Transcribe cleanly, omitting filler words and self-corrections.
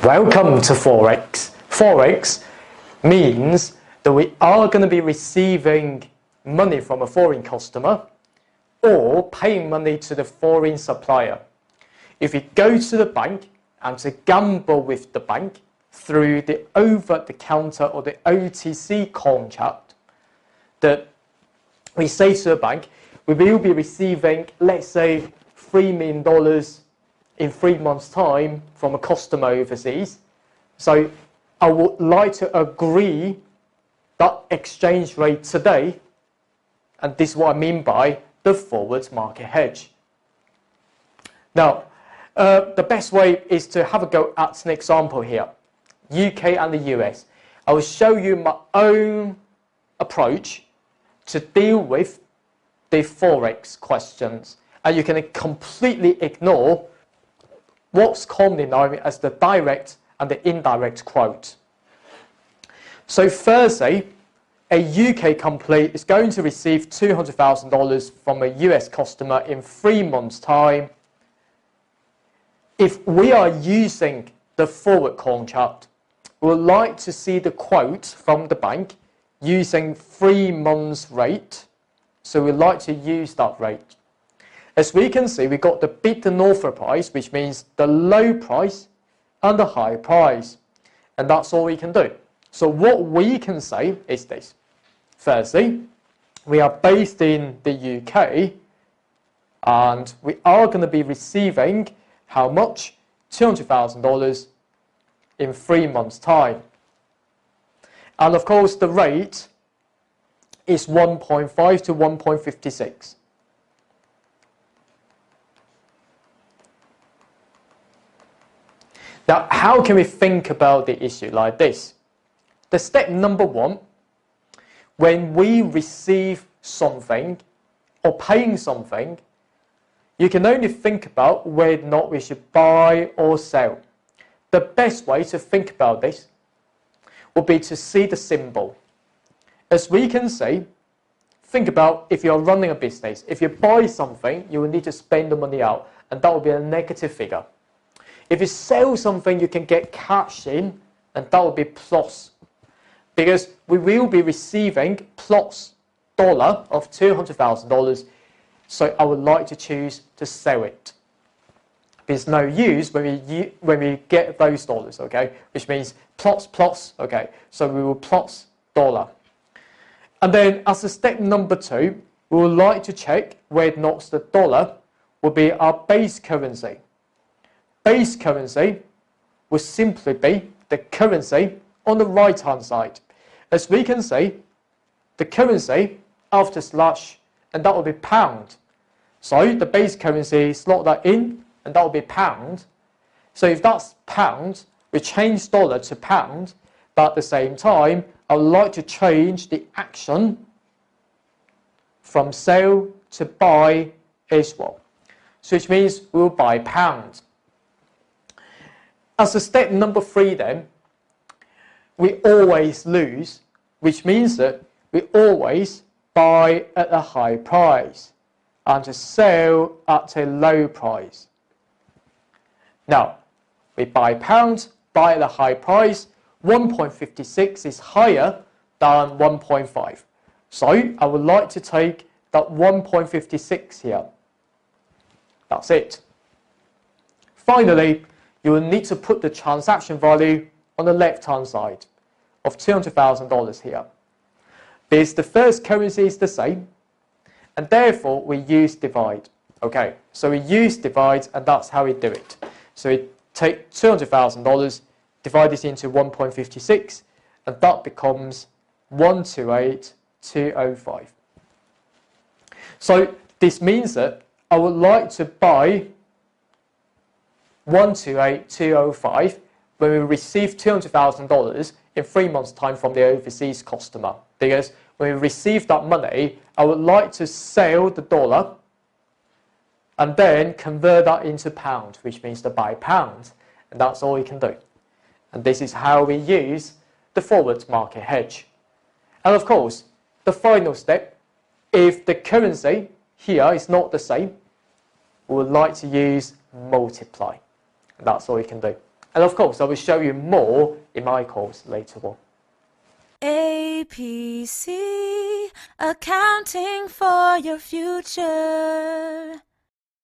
Welcome to Forex. Forex means that we are going to be receiving money from a foreign customer or paying money to the foreign supplier. If we go to the bank and to gamble with the bank through the over-the-counter or the OTC contract, that we say to the bank, we will be receiving, let's say, $3 million in 3 months' time from a customer overseas. So I would like to agree that exchange rate today, and this is what I mean by the forward market hedge. Now, the best way is to have a go at an example here, UK and the US. I will show you my own approach to deal with the Forex questions, and you can completely ignore what's commonly known as the direct and the indirect quote. So firstly, a UK company is going to receive $200,000 from a US customer in 3 months' time. If we are using the forward contract, we would like to see the quote from the bank using 3 months rate. So we'd like to use that rate. As we can see, we got the bid and offer price, which means the low price and the high price. And that's all we can do. So what we can say is this. Firstly, we are based in the UK and we are going to be receiving how much? $200,000 in 3 months' time. And of course, the rate is 1.5 to 1.56. Now, how can we think about the issue like this? The step number one, when we receive something or paying something, you can only think about whether or not we should buy or sell. The best way to think about this would be to see the symbol. As we can see, think about if you're running a business. If you buy something, you will need to spend the money out, and that will be a negative figure. If you sell something, you can get cash in, and that will be plus. Because we will be receiving plus dollar of $200,000, so I would like to choose to sell it. There's no use when we get those dollars, okay? Which means plus, okay? So we will plus dollar. And then as a step number two, we would like to check whether or not the dollar will be our base currency. Base currency will simply be the currency on the right-hand side. As we can see, the currency after slash, and that will be pound. So the base currency, slot that in, and that will be pound. So if that's pound, we change dollar to pound, but at the same time, I would like to change the action from sell to buy as well. So which means we will buy pound. As a step number three then, we always lose, which means that we always buy at a high price and to sell at a low price. Now, we buy pounds, buy at a high price. 1.56 is higher than 1.5. So I would like to take that 1.56 here. That's it. Finally, you will need to put the transaction value on the left-hand side of $200,000 here. Because the first currency is the same, and therefore we use divide. Okay, so we use divide, and that's how we do it. So we take $200,000, divide it into 1.56, and that becomes 128,205. So this means that I would like to buy 128,205 when we receive $200,000 in 3 months' time from the overseas customer. Because when we receive that money, I would like to sell the dollar and then convert that into pound, which means to buy pound. And that's all we can do. And this is how we use the forward market hedge. And of course, the final step, if the currency here is not the same, we would like to use multiply. And that's all we can do. And of course, I will show you more in my course later on. APC, accounting for your future.